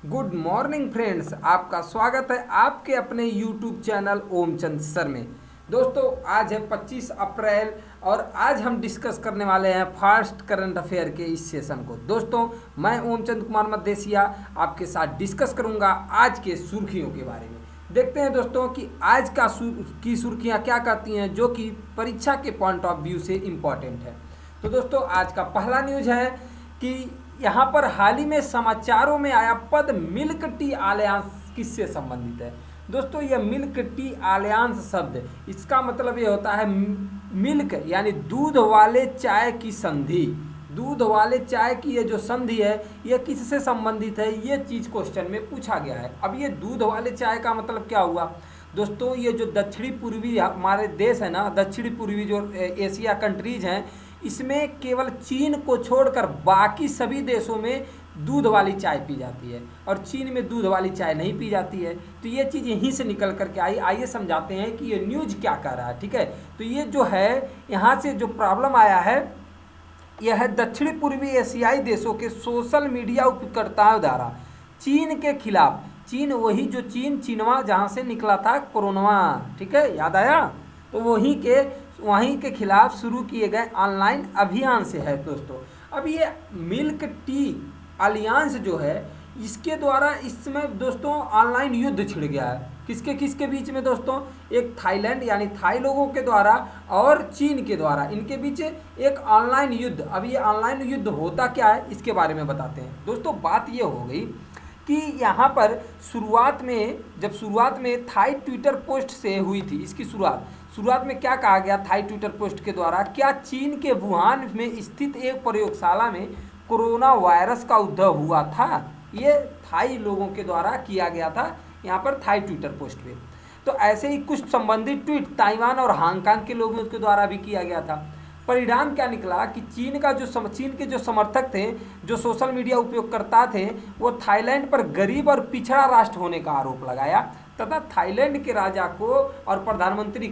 Good morning friends, आपका स्वागत है आपके अपने यूट्यूब चैनल ओमचंद सर में। दोस्तों, आज है 25 अप्रैल और आज हम डिस्कस करने वाले हैं फास्ट करंट अफेयर के इस सेशन को। दोस्तों, मैं ओमचंद कुमार मदेसिया आपके साथ डिस्कस करूंगा आज के सुर्खियों के बारे में। देखते हैं दोस्तों कि आज की सुर्खियां क्या कहती हैं, जो कि परीक्षा के पॉइंट ऑफ व्यू से इम्पॉर्टेंट है। तो दोस्तों, आज का पहला न्यूज है कि यहाँ पर हाल ही में समाचारों में आया पद मिल्क टी अलायंस किससे संबंधित है। दोस्तों, यह मिल्क टी अलायंस शब्द, इसका मतलब ये होता है मिल्क यानी दूध वाले चाय की संधि। दूध वाले चाय की ये जो संधि है, ये किससे संबंधित है, ये चीज़ क्वेश्चन में पूछा गया है। अब ये दूध वाले चाय का मतलब क्या हुआ दोस्तों, ये जो दक्षिणी पूर्वी हमारे देश है ना, दक्षिणी पूर्वी जो एशिया कंट्रीज हैं, इसमें केवल चीन को छोड़कर बाकी सभी देशों में दूध वाली चाय पी जाती है और चीन में दूध वाली चाय नहीं पी जाती है। तो ये चीज़ यहीं से निकल करके आई। आइए समझाते हैं कि ये न्यूज क्या कह रहा है। ठीक है, तो ये जो है यहाँ से जो प्रॉब्लम आया है, यह है दक्षिणी पूर्वी एशियाई देशों के सोशल मीडिया उपयोगकर्ताओं द्वारा चीन के खिलाफ, चीन वही जो चीनवा जहाँ से निकला था कोरोना, ठीक है, याद आया, तो वहीं के खिलाफ शुरू किए गए ऑनलाइन अभियान से है दोस्तों। अब ये मिल्क टी अलियांस जो है, इसके द्वारा इस समय दोस्तों ऑनलाइन युद्ध छिड़ गया है। किसके किसके बीच में दोस्तों, एक थाईलैंड यानी थाई लोगों के द्वारा और चीन के द्वारा, इनके बीच एक ऑनलाइन युद्ध। अब ये ऑनलाइन युद्ध होता क्या है, इसके बारे में बताते हैं दोस्तों। बात ये हो गई कि यहाँ पर जब शुरुआत में थाई ट्विटर पोस्ट से हुई थी, इसकी शुरुआत में क्या कहा गया थाई ट्विटर पोस्ट के द्वारा, क्या चीन के वुहान में स्थित एक प्रयोगशाला में कोरोना वायरस का उद्भव हुआ था। ये थाई लोगों के द्वारा किया गया था यहाँ पर थाई ट्विटर पोस्ट पे। तो ऐसे ही कुछ संबंधित ट्वीट ताइवान और हांगकांग के लोगों के द्वारा भी किया गया था। परिणाम क्या निकला कि चीन के जो समर्थक थे, जो सोशल मीडिया उपयोगकर्ता थे, वो थाईलैंड पर गरीब और पिछड़ा राष्ट्र होने का आरोप लगाया तथा थाईलैंड के राजा और प्रधानमंत्री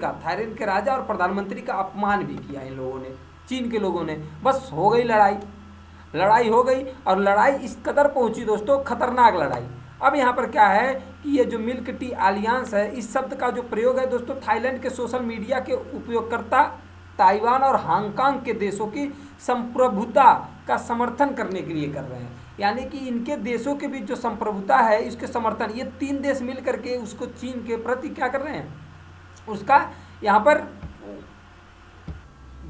का अपमान भी किया इन लोगों ने, चीन के लोगों ने। बस हो गई लड़ाई हो गई और लड़ाई इस कदर पहुंची दोस्तों, खतरनाक लड़ाई। अब यहाँ पर क्या है कि ये जो मिल्क टी अलियांस है, इस शब्द का जो प्रयोग है दोस्तों, थाईलैंड के सोशल मीडिया के उपयोगकर्ता ताइवान और हांगकांग के देशों की संप्रभुता का समर्थन करने के लिए कर रहे हैं। यानी कि इनके देशों के बीच जो संप्रभुता है, इसके समर्थन, ये तीन देश मिल करके उसको चीन के प्रति क्या कर रहे हैं, उसका यहाँ पर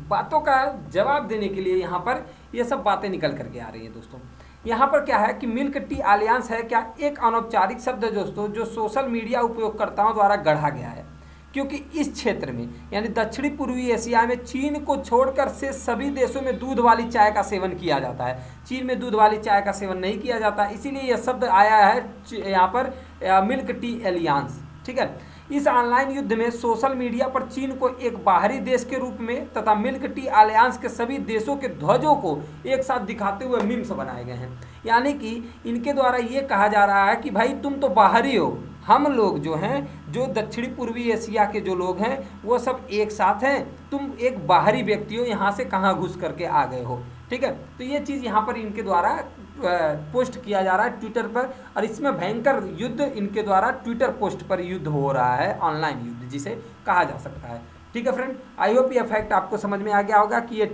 बातों का जवाब देने के लिए यहाँ पर ये सब बातें निकल करके आ रही हैं दोस्तों। यहाँ पर क्या है कि मिल्क टी अलियांस है क्या, एक अनौपचारिक शब्द है दोस्तों, जो सोशल मीडिया उपयोगकर्ताओं द्वारा गढ़ा गया है, क्योंकि इस क्षेत्र में यानी दक्षिणी पूर्वी एशिया में चीन को छोड़कर से सभी देशों में दूध वाली चाय का सेवन किया जाता है। चीन में दूध वाली चाय का सेवन नहीं किया जाता, इसीलिए यह शब्द आया है यहाँ पर मिल्क टी अलियांस। ठीक है, इस ऑनलाइन युद्ध में सोशल मीडिया पर चीन को एक बाहरी देश के रूप में तथा मिल्क टी अलायंस के सभी देशों के ध्वजों को एक साथ दिखाते हुए मीम्स बनाए गए हैं। यानी कि इनके द्वारा ये कहा जा रहा है कि भाई तुम तो बाहरी हो, हम लोग जो हैं, जो दक्षिणी पूर्वी एशिया के जो लोग हैं, वो सब एक साथ हैं, तुम एक बाहरी व्यक्ति हो, यहाँ से कहाँ घुस करके आ गए हो। ठीक है, तो ये चीज़ यहाँ पर इनके द्वारा पोस्ट किया जा रहा है ट्विटर पर, और इसमें भयंकर युद्ध इनके द्वारा ट्विटर पोस्ट पर युद्ध हो रहा है, ऑनलाइन युद्ध जिसे कहा जा सकता है। ठीक है फ्रेंड, आई होप ये फैक्ट आपको समझ में आ गया होगा कि ये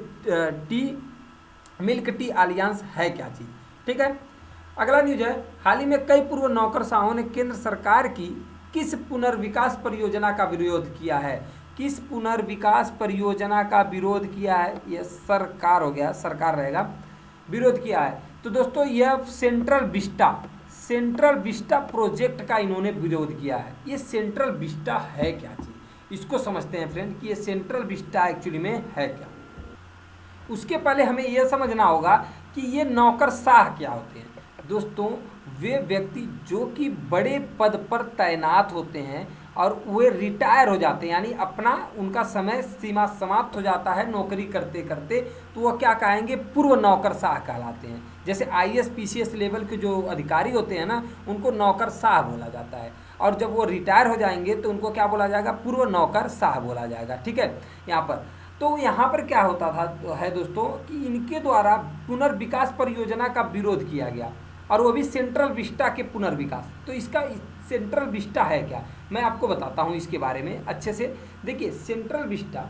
मिल्क टी अलियांस है क्या चीज़। ठीक है, अगला न्यूज है, हाल ही में कई पूर्व नौकरशाहों ने केंद्र सरकार की किस पुनर्विकास परियोजना का विरोध किया है। किस पुनर्विकास परियोजना का विरोध किया है, यह सरकार हो गया, सरकार रहेगा, विरोध किया है। तो दोस्तों, यह सेंट्रल विस्टा प्रोजेक्ट का इन्होंने विरोध किया है। ये सेंट्रल विस्टा है क्या चीज़, इसको समझते हैं फ्रेंड कि ये सेंट्रल विस्टा एक्चुअली में है क्या। उसके पहले हमें यह समझना होगा कि ये नौकरशाह क्या होते हैं दोस्तों। वे व्यक्ति जो कि बड़े पद पर तैनात होते हैं और वे रिटायर हो जाते हैं, यानी अपना उनका समय सीमा समाप्त हो जाता है नौकरी करते करते, तो वह क्या कहेंगे, पूर्व नौकरशाह कहलाते हैं। जैसे IAS PCS लेवल के जो अधिकारी होते हैं ना, उनको नौकरशाह बोला जाता है, और जब वो रिटायर हो जाएंगे तो उनको क्या बोला जाएगा, पूर्व नौकरशाह बोला जाएगा। ठीक है, यहाँ पर तो यहाँ पर क्या होता था है दोस्तों कि इनके द्वारा पुनर्विकास परियोजना का विरोध किया गया। और वो भी सेंट्रल विस्टा के पुनर्विकास। तो इसका सेंट्रल विस्टा है क्या, मैं आपको बताता हूँ इसके बारे में अच्छे से। देखिए सेंट्रल विस्टा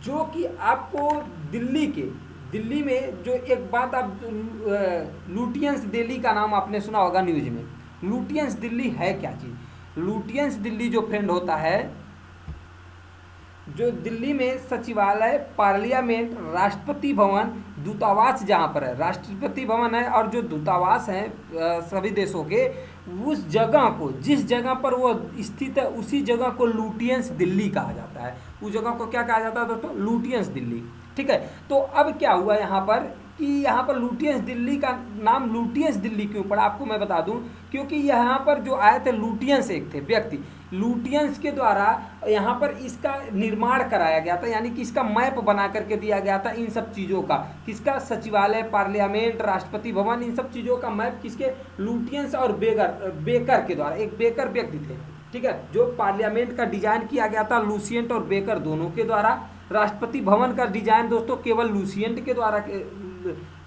जो कि आपको दिल्ली में जो एक बात आप लुटियंस दिल्ली का नाम आपने सुना होगा न्यूज में। लुटियंस दिल्ली है क्या चीज़? लुटियंस दिल्ली जो फ्रेंड होता है, जो दिल्ली में सचिवालय, पार्लियामेंट, राष्ट्रपति भवन, दूतावास जहाँ पर है, राष्ट्रपति भवन है और जो दूतावास हैं सभी देशों के, उस जगह को, जिस जगह पर वो स्थित है उसी जगह को लुटियंस दिल्ली कहा जाता है। उस जगह को क्या कहा जाता है दोस्तों? लुटियंस दिल्ली। ठीक है, तो अब क्या हुआ यहाँ पर कि यहाँ पर लुटियंस दिल्ली का नाम लुटियंस दिल्ली क्यों पड़ा, आपको मैं बता दूं, क्योंकि यहाँ पर जो आए थे लुटियंस एक थे व्यक्ति, लुटियंस के द्वारा यहाँ पर इसका निर्माण कराया गया था, यानी कि इसका मैप बना करके दिया गया था इन सब चीज़ों का। किसका? सचिवालय, पार्लियामेंट, राष्ट्रपति भवन, इन सब चीज़ों का मैप किसके? लुटियंस और बेकर के द्वारा। एक बेकर व्यक्ति थे, ठीक है, जो पार्लियामेंट का डिजाइन किया गया था लुसिएंट और बेकर दोनों के द्वारा। राष्ट्रपति भवन का डिजाइन दोस्तों केवल लुसिएंट के द्वारा,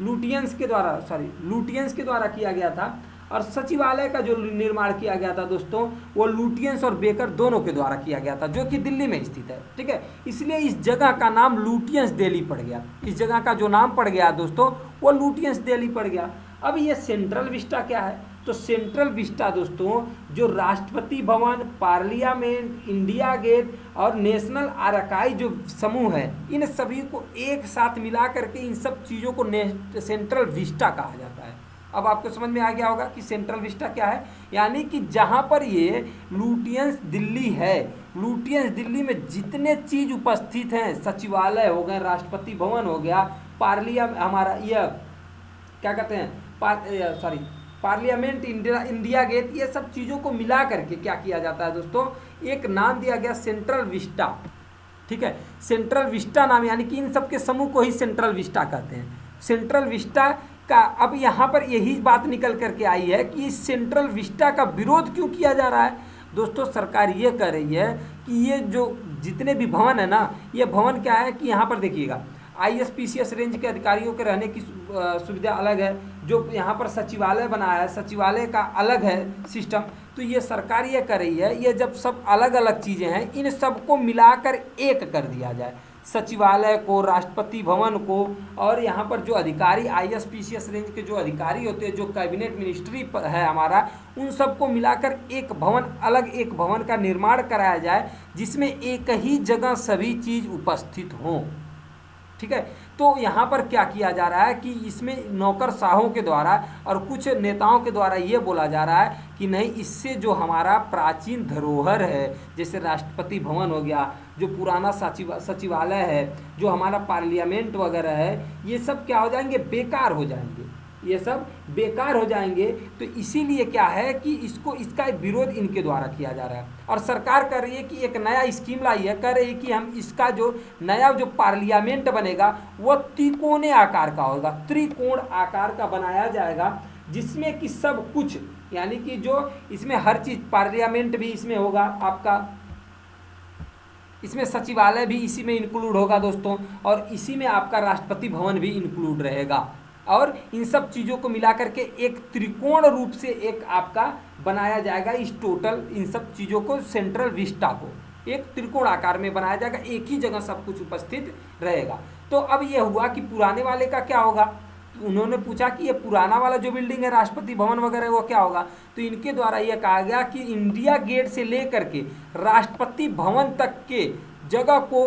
लुटियंस के द्वारा किया गया था। और सचिवालय का जो निर्माण किया गया था दोस्तों, वो लुटियंस और बेकर दोनों के द्वारा किया गया था, जो कि दिल्ली में स्थित है। ठीक है, इसलिए इस जगह का नाम लुटियंस दिल्ली पड़ गया। इस जगह का जो नाम पड़ गया दोस्तों, वो लुटियंस दिल्ली पड़ गया। अब ये सेंट्रल विस्टा क्या है? तो सेंट्रल विस्टा दोस्तों जो Rashtrapati Bhavan, parliament, India gate और नेशनल आर्काइव जो समूह है, इन सभी को एक साथ मिला करके इन सब चीज़ों को सेंट्रल विस्टा कहा जाता है। अब आपको समझ में आ गया होगा कि सेंट्रल विस्टा क्या है, यानी कि जहाँ पर ये लुटियंस दिल्ली है, लुटियंस दिल्ली में जितने चीज़ उपस्थित हैं, सचिवालय हो गए, राष्ट्रपति भवन हो गया, हमारा यह क्या कहते हैं, पार्लियामेंट, इंडिया गेट, ये सब चीज़ों को मिला करके क्या किया जाता है दोस्तों, एक नाम दिया गया सेंट्रल विस्टा। ठीक है, सेंट्रल विस्टा नाम, यानी कि इन सब के समूह को ही सेंट्रल विस्टा कहते हैं। सेंट्रल विस्टा का अब यहाँ पर यही बात निकल करके आई है कि इस सेंट्रल विस्टा का विरोध क्यों किया जा रहा है दोस्तों। सरकार ये कह रही है कि ये जो जितने भी भवन है ना, ये भवन क्या है कि यहाँ पर देखिएगा ISPCS रेंज के अधिकारियों के रहने की सुविधा अलग है, जो यहाँ पर सचिवालय बनाया है, सचिवालय का अलग है सिस्टम। तो ये सरकार ये कर रही है, ये जब सब अलग अलग चीज़ें हैं, इन सबको मिलाकर एक कर दिया जाए, सचिवालय को, राष्ट्रपति भवन को, और यहाँ पर जो अधिकारी ISPCS रेंज के जो अधिकारी होते हैं, जो कैबिनेट मिनिस्ट्री है हमारा, उन सबको मिलाकर एक भवन, अलग एक भवन का निर्माण कराया जाए, जिसमें एक ही जगह सभी चीज़ उपस्थित हों। ठीक है, तो यहाँ पर क्या किया जा रहा है कि इसमें नौकरशाहों के द्वारा और कुछ नेताओं के द्वारा ये बोला जा रहा है कि नहीं, इससे जो हमारा प्राचीन धरोहर है, जैसे राष्ट्रपति भवन हो गया, जो पुराना सचिवालय है, जो हमारा पार्लियामेंट वगैरह है, ये सब क्या हो जाएंगे? बेकार हो जाएंगे, ये सब बेकार हो जाएंगे। तो इसीलिए क्या है कि इसका विरोध इनके द्वारा किया जा रहा है। और सरकार कर रही है कि एक नया स्कीम लाई है, कह रही है कि हम इसका जो नया जो पार्लियामेंट बनेगा वो त्रिकोणीय आकार का होगा, त्रिकोण आकार का बनाया जाएगा, जिसमें कि सब कुछ, यानी कि जो इसमें हर चीज़, पार्लियामेंट भी इसमें होगा आपका, इसमें सचिवालय भी इसी में इंक्लूड होगा दोस्तों, और इसी में आपका राष्ट्रपति भवन भी इंक्लूड रहेगा, और इन सब चीज़ों को मिला करके एक त्रिकोण रूप से एक आपका बनाया जाएगा। इस टोटल इन सब चीज़ों को, सेंट्रल विस्टा को एक त्रिकोण आकार में बनाया जाएगा, एक ही जगह सब कुछ उपस्थित रहेगा। तो अब ये हुआ कि पुराने वाले का क्या होगा, तो उन्होंने पूछा कि ये पुराना वाला जो बिल्डिंग है, राष्ट्रपति भवन वगैरह, वो क्या होगा। तो इनके द्वारा ये कहा गया कि इंडिया गेट से लेकर के राष्ट्रपति भवन तक के जगह को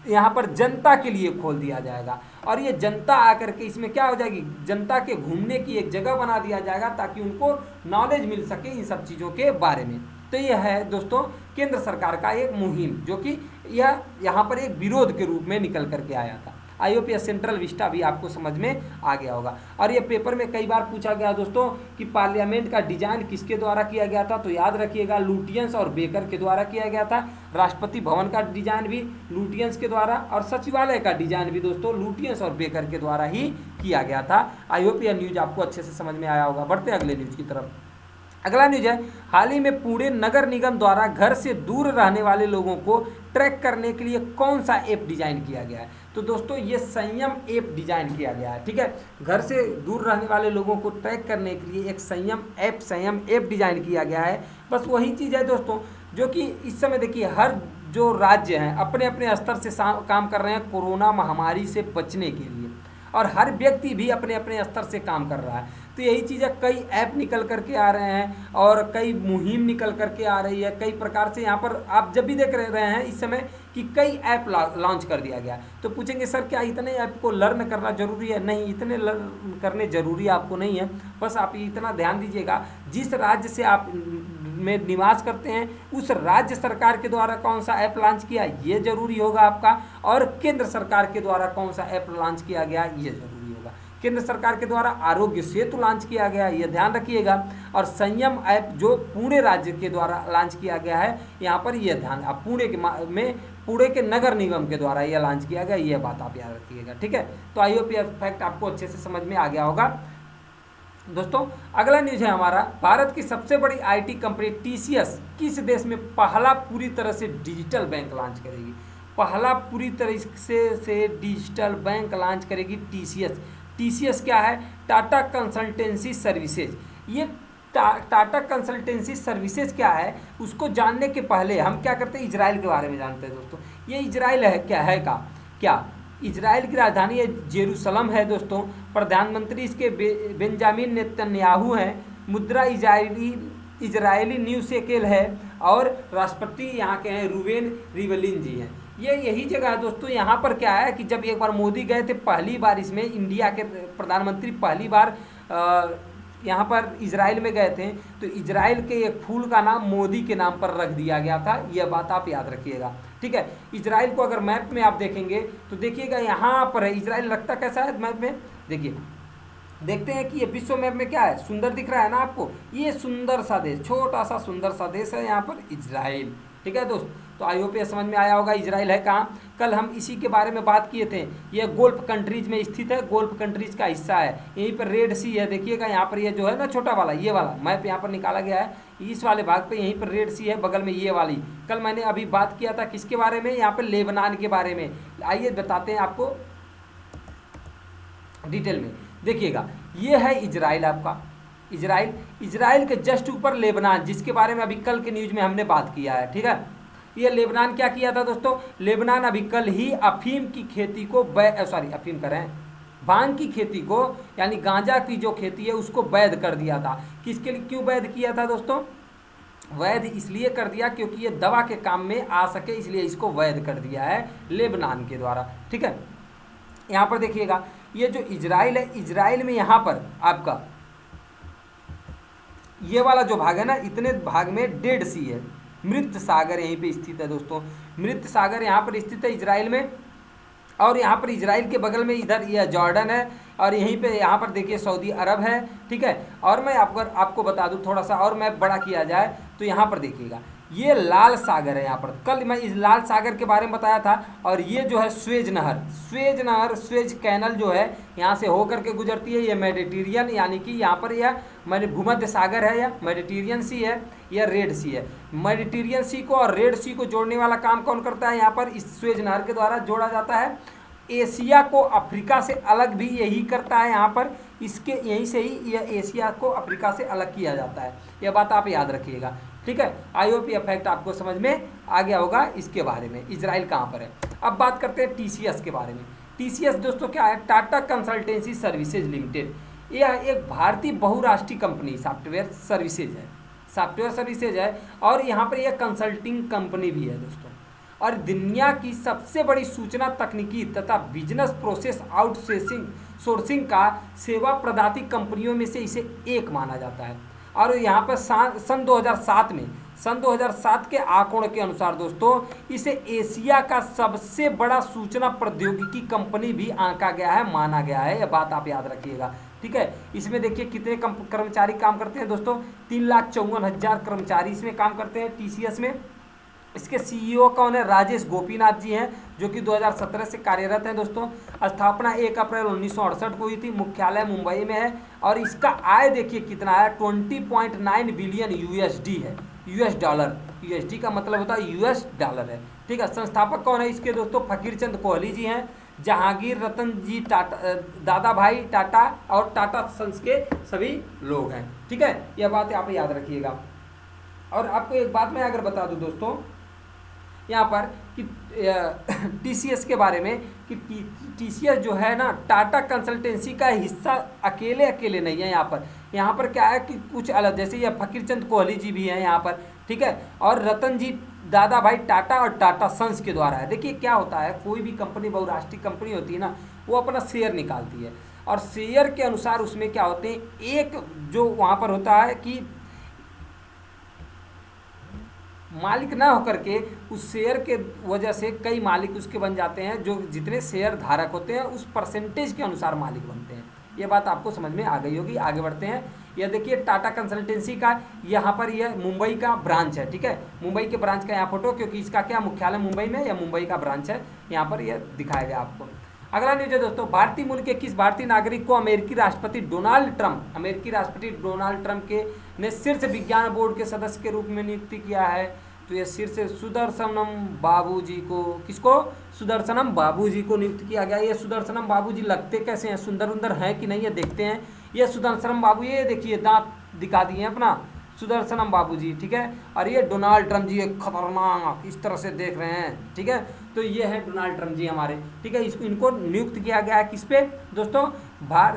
यहाँ पर जनता के लिए खोल दिया जाएगा, और ये जनता आकर के इसमें क्या हो जाएगी, जनता के घूमने की एक जगह बना दिया जाएगा, ताकि उनको नॉलेज मिल सके इन सब चीज़ों के बारे में। तो यह है दोस्तों केंद्र सरकार का एक मुहिम, जो कि यह यहाँ पर एक विरोध के रूप में निकल करके आया था। आई होप यह सेंट्रल विस्टा भी आपको समझ में आ गया होगा। और ये पेपर में कई बार पूछा गया दोस्तों कि पार्लियामेंट का डिजाइन किसके द्वारा किया गया था, तो याद रखिएगा लुटियंस और बेकर के द्वारा किया गया था। राष्ट्रपति भवन का डिजाइन भी लुटियंस के द्वारा, और सचिवालय का डिजाइन भी दोस्तों लुटियंस और बेकर के द्वारा ही किया गया था। आई होप यह न्यूज आपको अच्छे से समझ में आया होगा। बढ़ते अगले न्यूज की तरफ। अगला न्यूज है, हाल ही में पुणे नगर निगम द्वारा घर से दूर रहने वाले लोगों को ट्रैक करने के लिए कौन सा ऐप डिजाइन किया गया है? तो दोस्तों ये संयम ऐप डिजाइन किया गया है। ठीक है, घर से दूर रहने वाले लोगों को ट्रैक करने के लिए एक संयम ऐप डिजाइन किया गया है। बस वही चीज़ है दोस्तों, जो कि इस समय देखिए हर जो राज्य हैं अपने अपने स्तर से काम कर रहे हैं कोरोना महामारी से बचने के लिए, और हर व्यक्ति भी अपने अपने स्तर से काम कर रहा है। तो यही चीज़ है, कई ऐप निकल करके आ रहे हैं और कई मुहिम निकल करके आ रही है, कई प्रकार से यहाँ पर आप जब भी देख रहे हैं इस समय कि कई ऐप लॉन्च कर दिया गया। तो पूछेंगे सर क्या इतने ऐप को लर्न करना जरूरी है? नहीं, इतने लर्न करने जरूरी आपको नहीं है। बस आप इतना ध्यान दीजिएगा, जिस राज्य से आप में निवास करते हैं उस राज्य सरकार के द्वारा कौन सा ऐप लॉन्च किया ये जरूरी होगा आपका, और केंद्र सरकार के द्वारा कौन सा ऐप लॉन्च किया गया ये जरूरी होगा। केंद्र सरकार के द्वारा आरोग्य सेतु लॉन्च किया गया, ये ध्यान रखिएगा, और संयम ऐप जो पुणे राज्य के द्वारा लॉन्च किया गया है, यहाँ पर यह ध्यान, आप पुणे के नगर निगम के द्वारा यह लॉन्च किया गया, यह बात आप याद रखिएगा। ठीक है, तो आई होप ये फैक्ट आपको अच्छे से समझ में आ गया होगा। दोस्तों अगला न्यूज है हमारा, भारत की सबसे बड़ी आईटी कंपनी टीसीएस किस देश में पहला पूरी तरह से डिजिटल बैंक लॉन्च करेगी? पहला पूरी तरह से डिजिटल बैंक लॉन्च करेगी टीसीएस। टीसीएस क्या है? Tata consultancy services. ये टाटा कंसल्टेंसी सर्विसेज क्या है उसको जानने के पहले हम क्या करते हैं, इजराइल के बारे में जानते हैं। दोस्तों ये इजराइल है क्या इजराइल की राजधानी है जेरूसलम है दोस्तों। प्रधानमंत्री इसके बेंजामिन नेतन्याहू हैं। मुद्रा इजरायली न्यूज सेकेल है, और राष्ट्रपति यहाँ के हैं रूवेन रिवलिन जी हैं। ये यही जगह है दोस्तों। यहाँ पर क्या है कि जब एक बार मोदी गए थे पहली बार, इसमें इंडिया के प्रधानमंत्री पहली बार यहाँ पर इजराइल में गए थे, तो इजराइल के एक फूल का नाम मोदी के नाम पर रख दिया गया था। यह बात आप याद रखिएगा। ठीक है, इजराइल को अगर मैप में आप देखेंगे तो देखिएगा यहाँ पर है इजराइल। लगता कैसा है मैप में? देखिए, देखते हैं कि ये विश्व मैप में क्या है, सुंदर दिख रहा है ना आपको? ये सुंदर सा देश, छोटा सा सुंदर सा देश है यहाँ पर इजराइल। ठीक है दोस्त, तो आई होप ये समझ में आया होगा इजराइल है कहाँ। कल हम इसी के बारे में बात किए थे। ये गोल्फ कंट्रीज में स्थित है, गोल्फ कंट्रीज का हिस्सा है। यहीं पर रेड सी है, देखिएगा यहाँ पर ये जो है ना छोटा वाला, ये वाला मैप यहाँ पर निकाला गया है, इस वाले भाग पे यहीं पर रेड सी है, बगल में ये वाली। कल मैंने अभी बात किया था किसके बारे में, यहाँ पर लेबनान के बारे में। आइए बताते हैं आपको डिटेल में। देखिएगा ये है इजराइल, आपका इजराइल के जस्ट ऊपर लेबनान, जिसके बारे में अभी कल के न्यूज में हमने बात किया है। ठीक है, ये लेबनान क्या किया था दोस्तों? लेबनान अभी कल ही अफीम की खेती को भांग की खेती को, यानी गांजा की जो खेती है उसको वैध कर दिया था। किसके लिए, क्यों वैध किया था दोस्तों? वैध इसलिए कर दिया क्योंकि ये दवा के काम में आ सके, इसलिए इसको वैध कर दिया है लेबनान के द्वारा। ठीक है, यहाँ पर देखिएगा ये जो इजराइल है, इजराइल में यहाँ पर आपका ये वाला जो भाग है ना, इतने भाग में डेड सी है, मृत सागर यहीं पे स्थित है दोस्तों। मृत सागर यहाँ पर स्थित है इजराइल में, और यहाँ पर इजराइल के बगल में इधर यह जॉर्डन है, और यहीं पे यहाँ पर देखिए सऊदी अरब है। ठीक है, और मैं आपको बता दूँ थोड़ा सा और मैप बड़ा किया जाए तो यहाँ पर देखिएगा ये लाल सागर है। यहाँ पर कल मैं इस लाल सागर के बारे में बताया था, और ये जो है स्वेज कैनल जो है यहाँ से होकर के गुजरती है। ये मेडिटेरियन, यानी कि यहाँ पर यह भूमध्य सागर है, या मेडिटेरियन सी है, या रेड सी है। मेडिटेरियन सी को और रेड सी को जोड़ने वाला काम कौन करता है? यहाँ पर इस स्वेज नहर के द्वारा जोड़ा जाता है। एशिया को अफ्रीका से अलग भी यही करता है। यहाँ पर इसके यहीं से ही यह एशिया को अफ्रीका से अलग किया जाता है। यह बात आप याद रखिएगा। ठीक है, आई होप ये फैक्ट आपको समझ में आ गया होगा इसके बारे में, इजराइल कहाँ पर है। अब बात करते हैं टीसीएस के बारे में। टीसीएस दोस्तों क्या है? Tata consultancy services limited. यह एक भारतीय बहुराष्ट्रीय कंपनी सॉफ्टवेयर सर्विसेज है, और यहाँ पर यह कंसल्टिंग कंपनी भी है दोस्तों, और दुनिया की सबसे बड़ी सूचना तकनीकी तथा बिजनेस प्रोसेस आउटसोर्सिंग का सेवा प्रदाती कंपनियों में से इसे एक माना जाता है। और यहाँ पर सन 2007 के आंकड़ों के अनुसार दोस्तों इसे एशिया का सबसे बड़ा सूचना प्रौद्योगिकी कंपनी भी आंका गया है, माना गया है। यह बात आप याद रखिएगा। ठीक है, इसमें देखिए कितने कर्मचारी काम करते हैं दोस्तों, 3,54,000 कर्मचारी इसमें काम करते हैं टीसीएस में। इसके सीईओ कौन है? राजेश गोपीनाथ जी हैं, जो कि 2017 से कार्यरत हैं दोस्तों। स्थापना 1 अप्रैल 1968 को हुई थी। मुख्यालय मुंबई में है और इसका आय देखिए कितना है, 20.9 बिलियन यूएसडी है, यूएस डॉलर। यूएसडी का मतलब होता है यूएस डॉलर है, ठीक है। संस्थापक कौन है इसके दोस्तों? फकीरचंद कोहली जी हैं, जहांगीर रतन जी टाटा, दादा भाई टाटा और टाटा सन्स के सभी लोग हैं, ठीक है। यह बात आप याद रखिएगा। और आपको एक बात मैं अगर बता दूं दोस्तों यहाँ पर कि टीसीएस के बारे में, कि टीसीएस जो है ना, टाटा कंसल्टेंसी का हिस्सा अकेले नहीं है। यहाँ पर क्या है कि कुछ अलग, जैसे ये फकीरचंद कोहली जी भी हैं यहाँ पर, ठीक है, और रतन जी दादा भाई टाटा और टाटा सन्स के द्वारा है। देखिए क्या होता है, कोई भी कंपनी बहुराष्ट्रीय कंपनी होती है ना, वो अपना शेयर निकालती है और शेयर के अनुसार उसमें क्या होते हैं, एक जो वहाँ पर होता है कि मालिक ना होकर के उस शेयर के वजह से कई मालिक उसके बन जाते हैं, जो जितने शेयर धारक होते हैं उस परसेंटेज के अनुसार मालिक बनते हैं। ये बात आपको समझ में आ गई होगी। आगे बढ़ते हैं। यह देखिए टाटा कंसल्टेंसी का यहाँ पर यह मुंबई का ब्रांच है, ठीक है। मुंबई के ब्रांच का यहाँ फोटो, क्योंकि इसका क्या मुख्यालय मुंबई में, या मुंबई का ब्रांच है, यहाँ पर यह दिखाया गया आपको। अगला न्यूज है दोस्तों, भारतीय मूल के किस भारतीय नागरिक को अमेरिकी राष्ट्रपति डोनाल्ड ट्रंप के ने शीर्ष विज्ञान बोर्ड के सदस्य के रूप में नियुक्ति किया है? तो ये शीर्ष सुदर्शनम बाबू जी को, किसको? सुदर्शनम बाबू जी को नियुक्त किया गया। ये सुदर्शनम बाबू जी लगते कैसे हैं, सुंदर उंदर हैं कि नहीं, ये देखते हैं। ये सुदर्शनम बाबू, ये देखिए दांत दिखा दिए हैं अपना, सुदर्शनम बाबू जी, ठीक है। और ये डोनाल्ड ट्रंप जी, एक खतरनाक इस तरह से देख रहे हैं, ठीक है। तो ये है डोनाल्ड ट्रंप जी हमारे, ठीक है। इनको नियुक्त किया गया है किस पे दोस्तों?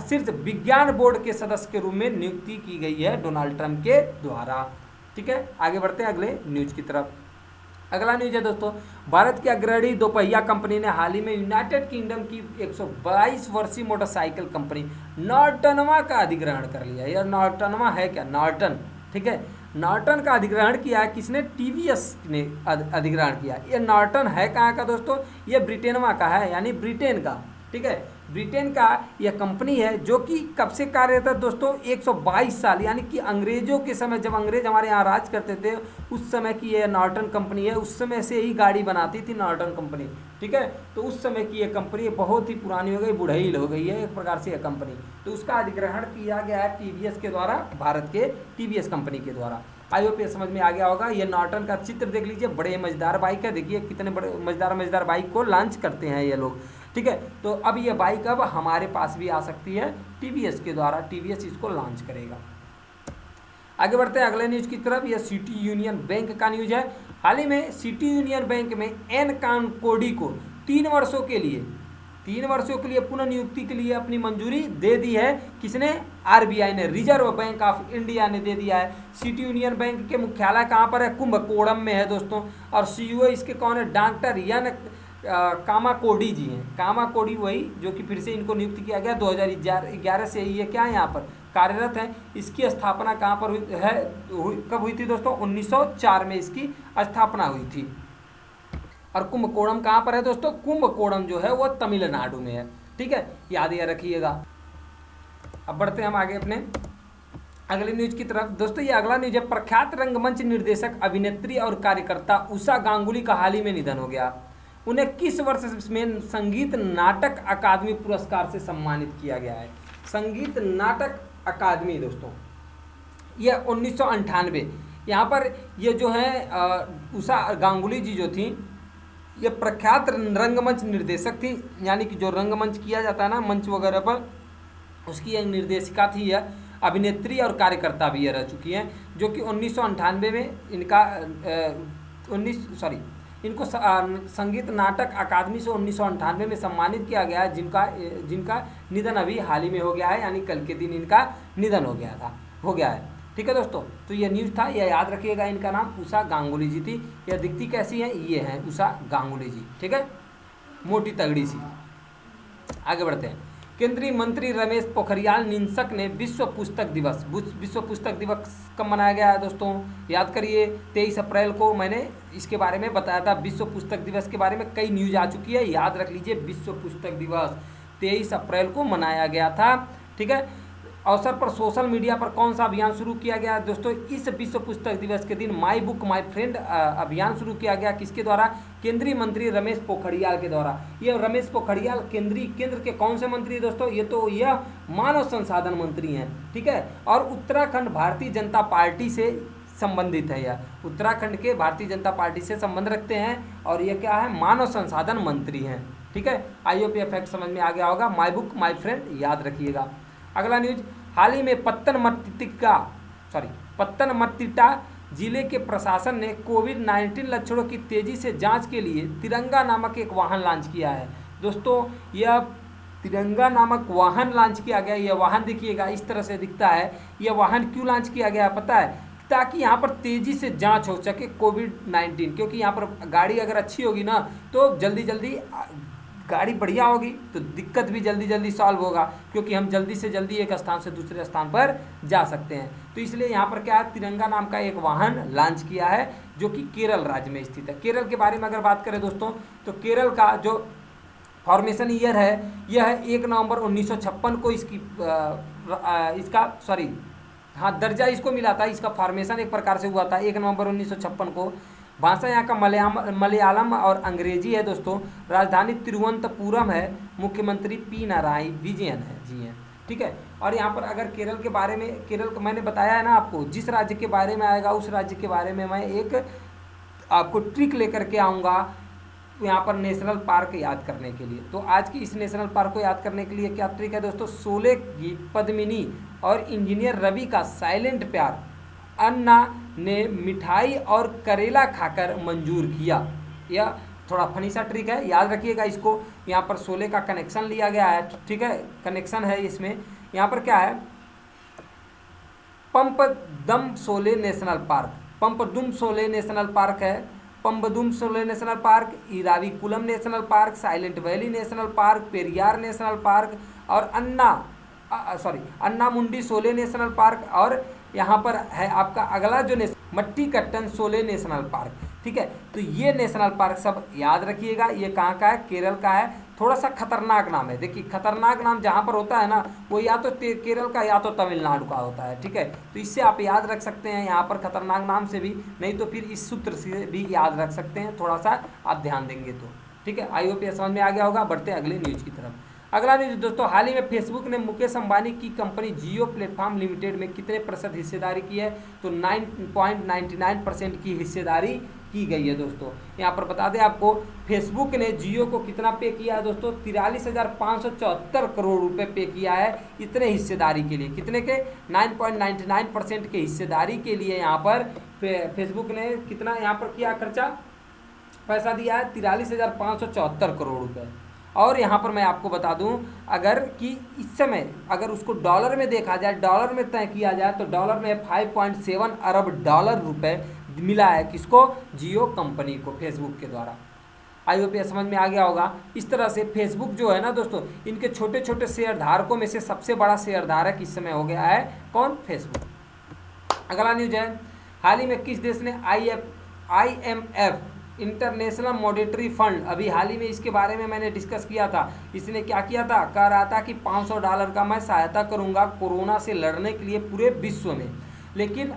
शीर्ष विज्ञान बोर्ड के सदस्य के रूप में नियुक्ति की गई है डोनाल्ड ट्रंप के द्वारा, ठीक है। आगे बढ़ते हैं अगले न्यूज की तरफ। अगला न्यूज है दोस्तों, भारत की अग्रणी दोपहिया कंपनी ने हाल ही में यूनाइटेड किंगडम की 122 वर्षीय मोटरसाइकिल कंपनी नॉर्टनवा का अधिग्रहण कर लिया। यह नॉर्टनवा है क्या? नॉर्टन, ठीक है। नॉर्टन का अधिग्रहण किया है किसने? टीवीएस ने अधिग्रहण किया। ये नॉर्टन है कहाँ का दोस्तों? ये ब्रिटेनवा का है, यानी ब्रिटेन का, ठीक है। ब्रिटेन का यह कंपनी है जो कि कब से कार्यरत है दोस्तों? 122 साल, यानी कि अंग्रेजों के समय, जब अंग्रेज हमारे यहाँ राज करते थे उस समय की यह नॉर्टन कंपनी है। उस समय से ही गाड़ी बनाती थी नॉर्टन कंपनी, ठीक है। तो उस समय की यह कंपनी बहुत ही पुरानी हो गई, बुढ़ई हो गई है एक प्रकार से यह कंपनी। तो उसका अधिग्रहण किया गया है टीवीएस के द्वारा, भारत के टीवीएस कंपनी के द्वारा। आई होप ये समझ में आ गया होगा। ये नॉर्टन का चित्र देख लीजिए, बड़े मजेदार बाइक है, देखिए कितने बड़े मजेदार बाइक को लॉन्च करते हैं ये लोग, ठीक है। तो अब ये बाइक अब हमारे पास भी आ सकती है टीवीएस के द्वारा, टीवीएस इसको लॉन्च करेगा। आगे बढ़ते हैं अगले न्यूज की तरफ। यह सिटी यूनियन बैंक का न्यूज है। हाल ही में सिटी यूनियन बैंक में एन कानकोडी को 3 वर्षों के लिए पुनः नियुक्ति के लिए अपनी मंजूरी दे दी है। किसने? आरबीआई ने, रिजर्व बैंक ऑफ इंडिया ने दे दिया है। सिटी यूनियन बैंक के मुख्यालय कहाँ पर है? कुंभकोणम में है दोस्तों। और सीईओ इसके कौन है? डॉक्टर एन कामाकोडी जी हैं। कामाकोडी वही जो कि फिर से इनको नियुक्त किया गया 2011 से ये क्या है यहाँ पर कार्यरत है। इसकी स्थापना कहाँ पर कब हुई थी दोस्तों? 1904 में इसकी स्थापना हुई थी। और कुंभकोणम कहाँ पर है दोस्तों? कुंभकोणम जो है वो तमिलनाडु में है, ठीक है, याद ये रखिएगा। अब बढ़ते हैं हम आगे अपने अगले न्यूज की तरफ। दोस्तों ये अगला न्यूज है, प्रख्यात रंगमंच निर्देशक, अभिनेत्री और कार्यकर्ता उषा गांगुली का हाल ही में निधन हो गया। उन्हें किस वर्ष में संगीत नाटक अकादमी पुरस्कार से सम्मानित किया गया है? संगीत नाटक अकादमी दोस्तों, यह 1998। यहाँ पर ये जो है उषा गांगुली जी जो थी, ये प्रख्यात रंगमंच निर्देशक थी, यानी कि जो रंगमंच किया जाता है ना मंच वगैरह पर, उसकी एक निर्देशिका थी। यह अभिनेत्री और कार्यकर्ता भी ये रह चुकी हैं, जो कि 1998 में इनको संगीत नाटक अकादमी से 1998 में सम्मानित किया गया है, जिनका निधन अभी हाल ही में हो गया है, यानी कल के दिन इनका निधन हो गया है, ठीक है दोस्तों। तो ये न्यूज़ था, यह याद रखिएगा। इनका नाम उषा गांगुली जी थी। यह दिखती कैसी है? ये है उषा गांगुली जी, ठीक है, मोटी तगड़ी सी। आगे बढ़ते हैं। केंद्रीय मंत्री रमेश पोखरियाल निशंक ने विश्व पुस्तक दिवस कब मनाया गया है दोस्तों? याद करिए, 23 अप्रैल को मैंने इसके बारे में बताया था। विश्व पुस्तक दिवस के बारे में कई न्यूज आ चुकी है, याद रख लीजिए। विश्व पुस्तक दिवस 23 अप्रैल को मनाया गया था, ठीक है। अवसर पर सोशल मीडिया पर कौन सा अभियान शुरू किया गया है दोस्तों? इस विश्व पुस्तक दिवस के दिन माई बुक माई फ्रेंड अभियान शुरू किया गया। किसके द्वारा? केंद्रीय मंत्री रमेश पोखरियाल के द्वारा। ये रमेश पोखरियाल केंद्र के कौन से मंत्री है दोस्तों? यह मानव संसाधन मंत्री हैं, ठीक है। और उत्तराखंड भारतीय जनता पार्टी से संबंधित है। यह उत्तराखंड के भारतीय जनता पार्टी से संबंध रखते हैं और ये क्या है? मानव संसाधन मंत्री हैं, ठीक है। आई होप ये फैक्ट समझ में आ गया होगा। माई बुक माई फ्रेंड याद रखिएगा। अगला न्यूज, हाल ही में पत्तनमतिट्टा जिले के प्रशासन ने कोविड-19 लक्षणों की तेजी से जांच के लिए तिरंगा नामक एक वाहन लॉन्च किया है। दोस्तों यह तिरंगा नामक वाहन लॉन्च किया गया। यह वाहन देखिएगा इस तरह से दिखता है। यह वाहन क्यों लॉन्च किया गया है पता है? ताकि यहाँ पर तेज़ी से जांच हो सके कोविड-19, क्योंकि यहाँ पर गाड़ी अगर अच्छी होगी ना तो जल्दी जल्दी गाड़ी बढ़िया होगी तो दिक्कत भी जल्दी जल्दी सॉल्व होगा, क्योंकि हम जल्दी से जल्दी एक स्थान से दूसरे स्थान पर जा सकते हैं। तो इसलिए यहाँ पर क्या है? तिरंगा नाम का एक वाहन लॉन्च किया है जो कि केरल राज्य में स्थित है। केरल के बारे में अगर बात करें दोस्तों तो केरल का जो फॉर्मेशन ईयर है यह है 1 नवंबर 1956 को दर्जा इसको मिला था। इसका फॉर्मेशन एक प्रकार से हुआ था 1 नवंबर 1956 को। भाषा यहाँ का मलयालम और अंग्रेजी है दोस्तों। राजधानी तिरुवनंतपुरम है। मुख्यमंत्री पी नारायण विजयन है जी हैं, ठीक है। और यहाँ पर अगर केरल के बारे में, केरल का मैंने बताया है ना आपको, जिस राज्य के बारे में आएगा उस राज्य के बारे में मैं एक आपको ट्रिक लेकर के आऊँगा यहाँ पर नेशनल पार्क याद करने के लिए। तो आज की इस नेशनल पार्क को याद करने के लिए क्या ट्रिक है दोस्तों? शोले की पद्मिनी और इंजीनियर रवि का साइलेंट प्यार अन्ना ने मिठाई और करेला खाकर मंजूर किया। यह थोड़ा फनी सा ट्रिक है, याद रखिएगा इसको। यहाँ पर शोले का कनेक्शन लिया गया है, ठीक है, कनेक्शन है इसमें। यहाँ पर क्या है? Pambadum Shola national park, Pambadum Shola national park है, Pambadum Shola national park, Eravikulam national park, Silent Valley national park, Periyar national park और अन्नामुंडी शोले नेशनल पार्क। और यहाँ पर है आपका अगला जो मट्टीकट्टन शोले नेशनल पार्क, ठीक है। तो ये नेशनल पार्क सब याद रखिएगा। ये कहाँ का है? केरल का है। थोड़ा सा खतरनाक नाम है, देखिए खतरनाक नाम जहाँ पर होता है ना वो या तो केरल का या तो तमिलनाडु का होता है, ठीक है। तो इससे आप याद रख सकते हैं यहाँ पर खतरनाक नाम से भी, नहीं तो फिर इस सूत्र से भी याद रख सकते हैं, थोड़ा सा आप ध्यान देंगे तो, ठीक है। आई होप ये समझ में आ गया होगा। बढ़ते हैं अगले न्यूज़ की तरफ। अगला न्यूज दोस्तों, हाल ही में फेसबुक ने मुकेश अंबानी की कंपनी जियो प्लेटफॉर्म लिमिटेड में कितने % हिस्सेदारी की है? तो 9.99% की हिस्सेदारी की गई है दोस्तों। यहाँ पर बता दें आपको, फेसबुक ने जियो को कितना पे किया है दोस्तों? 43,574 करोड़ रुपए पे किया है इतने हिस्सेदारी के लिए। कितने के? 9.99% के हिस्सेदारी के लिए यहाँ पर फेसबुक ने कितना यहाँ पर किया खर्चा? पैसा दिया है 43,574 करोड़ रुपये। और यहाँ पर मैं आपको बता दूं, अगर कि इस समय अगर उसको डॉलर में देखा जाए, डॉलर में तय किया जाए तो डॉलर में 5.7 अरब डॉलर रुपए मिला है किसको? जियो कंपनी को, फेसबुक के द्वारा। आई होप ये समझ में आ गया होगा। इस तरह से फेसबुक जो है ना दोस्तों, इनके छोटे छोटे शेयर धारकों में से सबसे बड़ा शेयर धारक इस समय हो गया है कौन? फेसबुक। अगला न्यूज है, हाल ही में किस देश ने IMF इंटरनेशनल मॉनेटरी फंड, अभी हाल ही में इसके बारे में मैंने डिस्कस किया था, इसने क्या किया था? कह रहा था कि $500 का मैं सहायता करूंगा कोरोना से लड़ने के लिए पूरे विश्व में। लेकिन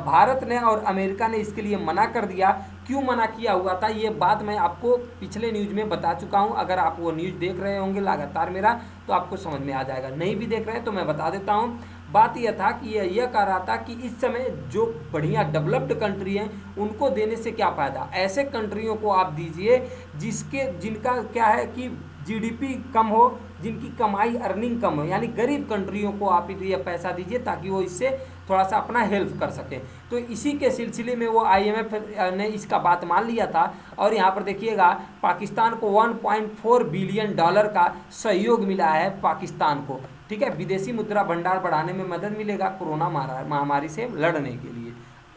भारत ने और अमेरिका ने इसके लिए मना कर दिया। क्यों मना किया हुआ था ये बात मैं आपको पिछले न्यूज में बता चुका हूं। अगर आप वो न्यूज देख रहे होंगे लगातार मेरा तो आपको समझ में आ जाएगा, नहीं भी देख रहे हैं तो मैं बता देता हूं। बात यह था कि यह कह रहा था कि इस समय जो बढ़िया डेवलप्ड कंट्री हैं उनको देने से क्या फ़ायदा, ऐसे कंट्रियों को आप दीजिए जिनका क्या है कि GDP कम हो, जिनकी कमाई अर्निंग कम हो, यानी गरीब कंट्रियों को आप ये पैसा दीजिए ताकि वो इससे थोड़ा सा अपना हेल्प कर सकें। तो इसी के सिलसिले में वो IMF ने इसका बात मान लिया था। और यहाँ पर देखिएगा पाकिस्तान को $1.4 बिलियन का सहयोग मिला है पाकिस्तान को, ठीक है। विदेशी मुद्रा भंडार बढ़ाने में मदद मिलेगा कोरोना महामारी से लड़ने के लिए।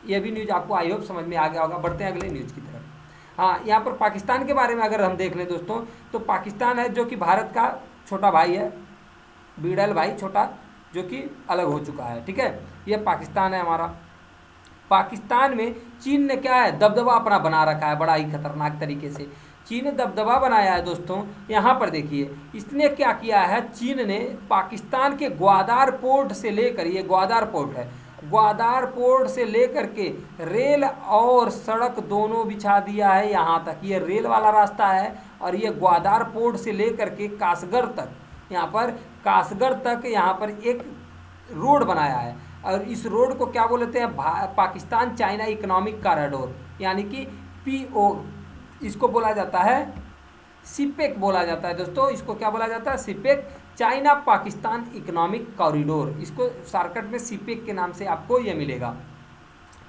यह भी न्यूज़ आपको आई होप समझ में आ गया होगा। बढ़ते हैं अगले न्यूज़ की तरफ। हाँ, यहाँ पर पाकिस्तान के बारे में अगर हम देख लें दोस्तों, तो पाकिस्तान है जो कि भारत का छोटा भाई है, बिड़ल भाई छोटा, जो कि अलग हो चुका है, ठीक है। ये पाकिस्तान है हमारा। पाकिस्तान में चीन ने क्या है दबदबा अपना बना रखा है बड़ा ही खतरनाक तरीके से। चीन ने दबदबा बनाया है दोस्तों। यहाँ पर देखिए इसने क्या किया है, चीन ने पाकिस्तान के ग्वादार पोर्ट से लेकर, ये ग्वादार पोर्ट है, ग्वादार पोर्ट से लेकर के रेल और सड़क दोनों बिछा दिया है यहाँ तक। ये रेल वाला रास्ता है और ये ग्वादार पोर्ट से लेकर के कासगढ़ तक, यहाँ पर कासगढ़ तक यहाँ पर एक रोड बनाया है। और इस रोड को क्या बोलते हैं, पाकिस्तान चाइना इकोनॉमिक कॉरिडोर, यानी कि PO, इसको बोला जाता है सिपेक बोला जाता है दोस्तों। इसको क्या बोला जाता है, CPEC, China Pakistan economic corridor, इसको शॉर्टकट में सिपेक के नाम से आपको ये मिलेगा।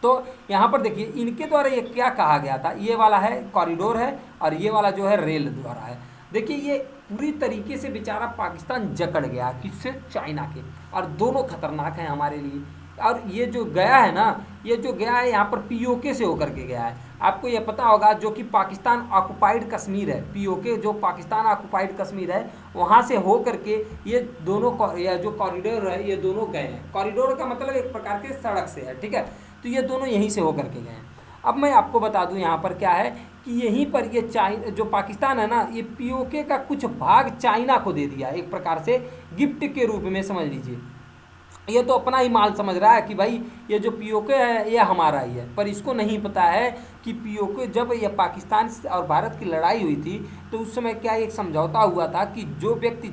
तो यहाँ पर देखिए इनके द्वारा ये क्या कहा गया था, ये वाला है कॉरिडोर है और ये वाला जो है रेल द्वारा है। देखिए ये पूरी तरीके से बेचारा पाकिस्तान जकड़ गया किससे, चाइना के, और दोनों खतरनाक हैं हमारे लिए। और ये जो गया है ना, ये जो गया है यहाँ पर POK से होकर के गया है। आपको ये पता होगा जो कि पाकिस्तान ऑक्युपाइड कश्मीर है, POK जो पाकिस्तान ऑक्युपाइड कश्मीर है, वहाँ से हो करके ये दोनों या जो कॉरिडोर है ये दोनों गए हैं। कॉरिडोर का मतलब एक प्रकार के सड़क से है, ठीक है। तो ये दोनों यहीं से होकर के गए हैं। अब मैं आपको बता दूं यहाँ पर क्या है कि यहीं पर ये चाइना जो पाकिस्तान है ना, ये POK का कुछ भाग चाइना को दे दिया एक प्रकार से गिफ्ट के रूप में, समझ लीजिए। ये तो अपना ही माल समझ रहा है कि भाई ये जो POK है ये हमारा ही है, पर इसको नहीं पता है कि POK जब ये पाकिस्तान और भारत की लड़ाई हुई थी तो उस समय क्या एक समझौता हुआ था कि जो व्यक्ति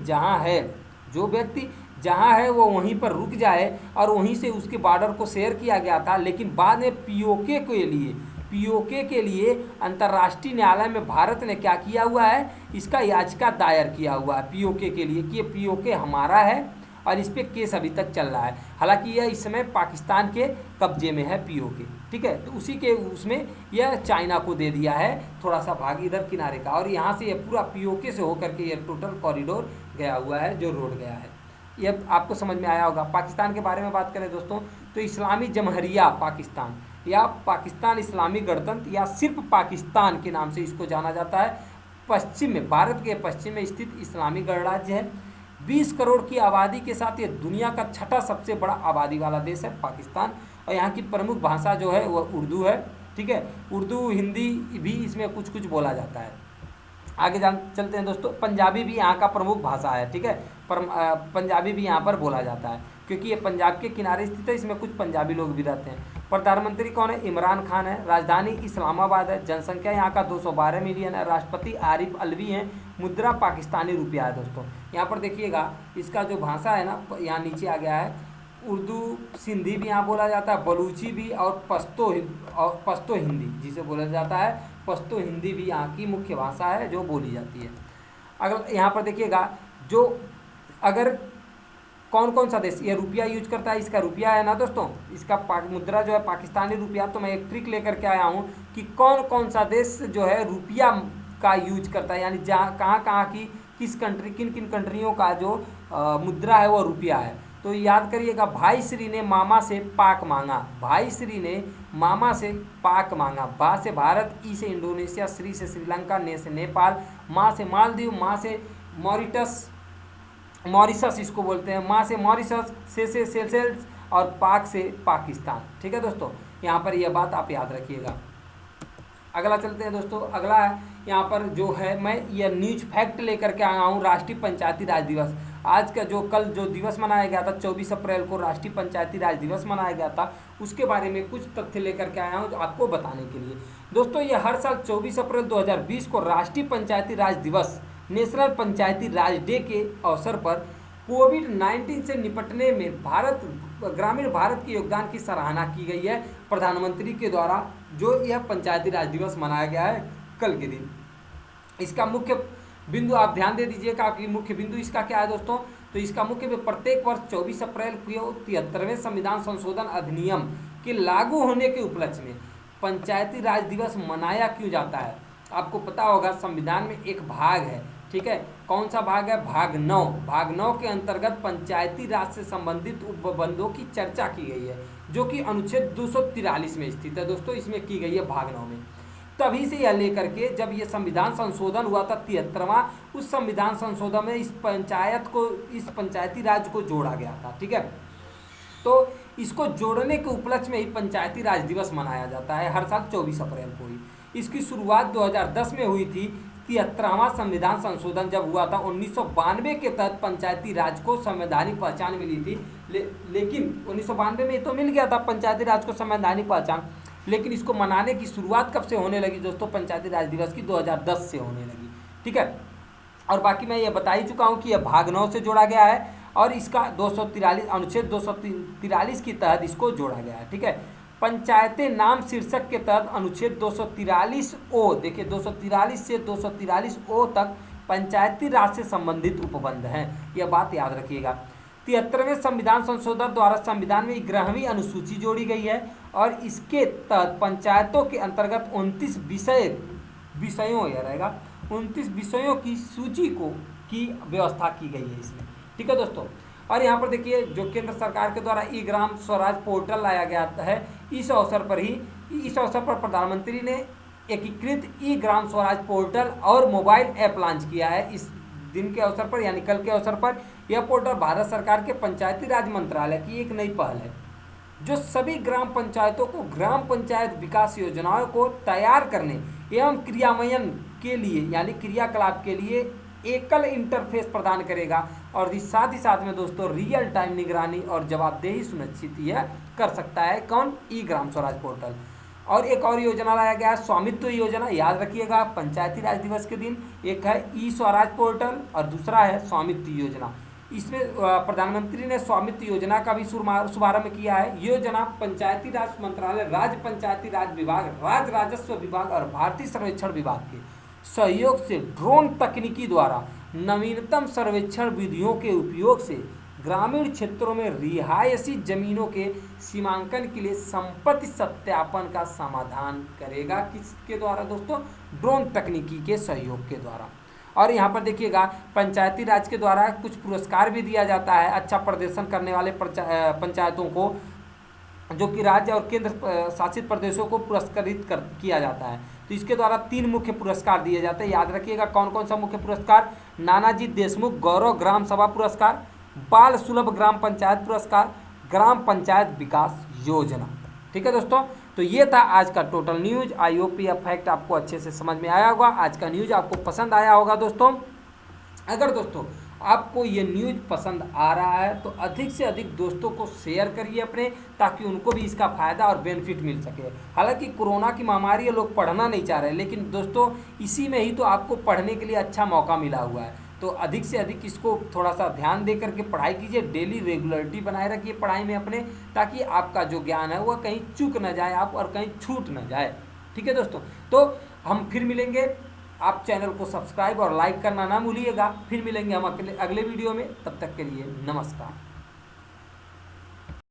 जहाँ है वो वहीं पर रुक जाए, और वहीं से उसके बॉर्डर को शेयर किया गया था। लेकिन बाद में POK के लिए अंतर्राष्ट्रीय न्यायालय में भारत ने क्या किया हुआ है, इसका याचिका दायर किया हुआ है POK के लिए कि POK हमारा है और इस पर केस अभी तक चल रहा है। हालांकि यह इस समय पाकिस्तान के कब्जे में है POK, ठीक है। तो उसी के उसमें यह चाइना को दे दिया है थोड़ा सा भाग इधर किनारे का, और यहाँ से यह पूरा POK से होकर के यह टोटल कॉरिडोर गया हुआ है, जो रोड गया है। यह आपको समझ में आया होगा। पाकिस्तान के बारे में बात करें दोस्तों तो इस्लामी जमहरिया पाकिस्तान या पाकिस्तान इस्लामी गणतंत्र या सिर्फ पाकिस्तान के नाम से इसको जाना जाता है, पश्चिम में, भारत के पश्चिम में स्थित इस्लामी गणराज्य है। 20 करोड़ की आबादी के साथ ये दुनिया का छठा सबसे बड़ा आबादी वाला देश है पाकिस्तान। और यहाँ की प्रमुख भाषा जो है वह उर्दू है, ठीक है। उर्दू हिंदी भी इसमें कुछ कुछ बोला जाता है। आगे चलते हैं दोस्तों। पंजाबी भी यहाँ का प्रमुख भाषा है, ठीक है। पंजाबी भी यहाँ पर बोला जाता है क्योंकि ये पंजाब के किनारे स्थित है, इसमें कुछ पंजाबी लोग भी रहते हैं। प्रधानमंत्री कौन है, इमरान खान है। राजधानी इस्लामाबाद है। जनसंख्या यहाँ का 212 मिलियन है। राष्ट्रपति आरिफ अलवी हैं। मुद्रा पाकिस्तानी रुपया है दोस्तों। यहाँ पर देखिएगा इसका जो भाषा है ना, यहाँ नीचे आ गया है, उर्दू, सिंधी भी यहाँ बोला जाता है, बलूची भी, और पश्तो हिंदी जिसे बोला जाता है, पश्तो हिंदी भी यहाँ की मुख्य भाषा है जो बोली जाती है। अगर यहाँ पर देखिएगा जो अगर कौन कौन सा देश ये रुपया यूज करता है, इसका रुपया है ना दोस्तों, इसका मुद्रा जो है पाकिस्तानी रुपया। तो मैं एक ट्रिक लेकर के आया हूँ कि कौन कौन सा देश जो है रुपया का यूज करता है, यानी जहाँ कहाँ की किस कंट्री, किन किन कंट्रियों का जो मुद्रा है वो रुपया है। तो याद करिएगा, भाई श्री ने मामा से पाक मांगा, भाई श्री ने मामा से पाक मांगा। भा से भारत, ई से इंडोनेशिया, श्री से श्रीलंका, ने से नेपाल, माँ से मालदीव, माँ से मॉरिशस इसको बोलते हैं, माँ से मॉरिशस, से सेशेल्स, और पाक से पाकिस्तान, ठीक है दोस्तों। यहाँ पर यह बात आप याद रखिएगा। अगला चलते हैं दोस्तों। अगला है यहाँ पर जो है, मैं यह न्यूज फैक्ट लेकर के आया हूँ, राष्ट्रीय पंचायती राज दिवस। आज का जो कल जो दिवस मनाया गया था 24 अप्रैल को राष्ट्रीय पंचायती राज दिवस मनाया गया था, उसके बारे में कुछ तथ्य लेकर के आया हूँ आपको बताने के लिए। दोस्तों ये हर साल 24 अप्रैल 2020 को राष्ट्रीय पंचायती राज दिवस, नेशनल पंचायती राज डे के अवसर पर कोविड-19 से निपटने में ग्रामीण भारत के योगदान की सराहना की गई है प्रधानमंत्री के द्वारा, जो यह पंचायती राज दिवस मनाया गया है कल के दिन। इसका मुख्य बिंदु आप ध्यान दे दीजिएगा कि मुख्य बिंदु इसका क्या है दोस्तों। तो इसका मुख्य प्रत्येक वर्ष 24 अप्रैल को 73वें संविधान संशोधन अधिनियम के लागू होने के उपलक्ष्य में पंचायती राज दिवस मनाया क्यों जाता है। आपको पता होगा संविधान में एक भाग है, ठीक है। कौन सा भाग है, भाग 9। भाग 9 के अंतर्गत पंचायती राज से संबंधित उपबंधों की चर्चा की गई है, जो कि अनुच्छेद 243 में स्थित है दोस्तों, इसमें की गई है भाग 9 में। तभी से यह लेकर के जब ये संविधान संशोधन हुआ था 73वां, उस संविधान संशोधन में इस पंचायती राज को जोड़ा गया था, ठीक है। तो इसको जोड़ने के उपलक्ष्य में ही पंचायती राज दिवस मनाया जाता है हर साल 24 अप्रैल को ही। इसकी शुरुआत 2010 में हुई थी 73वां संविधान संशोधन जब हुआ था 1992 के तहत पंचायती राज को संवैधानिक पहचान मिली थी। लेकिन 1992 में तो मिल गया था पंचायती राज को संवैधानिक पहचान, लेकिन इसको मनाने की शुरुआत कब से होने लगी दोस्तों? पंचायती राज दिवस की 2010 से होने लगी। ठीक है, और बाकी मैं ये बता ही चुका हूँ कि यह भाग 9 से जोड़ा गया है और इसका 243 अनुच्छेद 243 के तहत इसको जोड़ा गया है। ठीक है, पंचायतें नाम शीर्षक के तहत अनुच्छेद 243 देखिए 243 से 243 तक पंचायती राज से संबंधित उपबंध हैं, यह बात याद रखिएगा। 73वें संविधान संशोधन द्वारा संविधान में 11वीं अनुसूची जोड़ी गई है और इसके तहत पंचायतों के अंतर्गत 29 विषयों यह रहेगा 29 विषयों की सूची की व्यवस्था की गई है इसमें। ठीक है दोस्तों, और यहाँ पर देखिए जो केंद्र सरकार के द्वारा ई ग्राम स्वराज पोर्टल लाया गया है, इस अवसर पर प्रधानमंत्री ने एकीकृत ई ग्राम स्वराज पोर्टल और मोबाइल ऐप लॉन्च किया है। इस दिन के अवसर पर यानी कल के अवसर पर यह पोर्टल भारत सरकार के पंचायती राज मंत्रालय की एक नई पहल है जो सभी ग्राम पंचायतों को ग्राम पंचायत विकास योजनाओं को तैयार करने एवं क्रियान्वयन के लिए यानी क्रियाकलाप के लिए एकल इंटरफेस प्रदान करेगा और साथ ही साथ में दोस्तों रियल टाइम निगरानी और जवाबदेही सुनिश्चित यह कर सकता है। कौन? ई ग्राम स्वराज पोर्टल। और एक और योजना लाया गया है स्वामित्व योजना, याद रखिएगा पंचायती राज दिवस के दिन। एक है ई स्वराज पोर्टल और दूसरा है स्वामित्व योजना। इसमें प्रधानमंत्री ने स्वामित्व योजना का भी शुभारंभ किया है। योजना पंचायती राज मंत्रालय, राज्य पंचायती राज विभाग, राज्य राजस्व विभाग और भारतीय सर्वेक्षण विभाग के सहयोग से ड्रोन तकनीकी द्वारा नवीनतम सर्वेक्षण विधियों के उपयोग से ग्रामीण क्षेत्रों में रिहायशी जमीनों के सीमांकन के लिए संपत्ति सत्यापन का समाधान करेगा। किसके द्वारा दोस्तों? ड्रोन तकनीकी के सहयोग के द्वारा। और यहाँ पर देखिएगा पंचायती राज के द्वारा कुछ पुरस्कार भी दिया जाता है अच्छा प्रदर्शन करने वाले पंचायतों को, जो कि राज्य और केंद्र शासित प्रदेशों को पुरस्कृत किया जाता है। तो इसके द्वारा 3 मुख्य पुरस्कार दिए जाते हैं, याद रखिएगा कौन कौन सा मुख्य पुरस्कार? नानाजी देशमुख गौरव ग्राम सभा पुरस्कार, बाल सुलभ ग्राम पंचायत पुरस्कार, ग्राम पंचायत विकास योजना। ठीक है दोस्तों, तो ये था आज का टोटल न्यूज। आई होप यह फैक्ट आपको अच्छे से समझ में आया होगा, आज का न्यूज आपको पसंद आया होगा दोस्तों। अगर दोस्तों आपको ये न्यूज पसंद आ रहा है तो अधिक से अधिक दोस्तों को शेयर करिए अपने, ताकि उनको भी इसका फ़ायदा और बेनिफिट मिल सके। हालांकि कोरोना की महामारी है, लोग पढ़ना नहीं चाह रहे, लेकिन दोस्तों इसी में ही तो आपको पढ़ने के लिए अच्छा मौका मिला हुआ है। तो अधिक से अधिक इसको थोड़ा सा ध्यान दे करके पढ़ाई कीजिए, डेली रेगुलरिटी बनाए रखिए पढ़ाई में अपने, ताकि आपका जो ज्ञान है वह कहीं चूक न जाए आप और कहीं छूट न जाए। ठीक है दोस्तों, तो हम फिर मिलेंगे। आप चैनल को सब्सक्राइब और लाइक करना ना भूलिएगा। फिर मिलेंगे हम अगले वीडियो में, तब तक के लिए नमस्कार।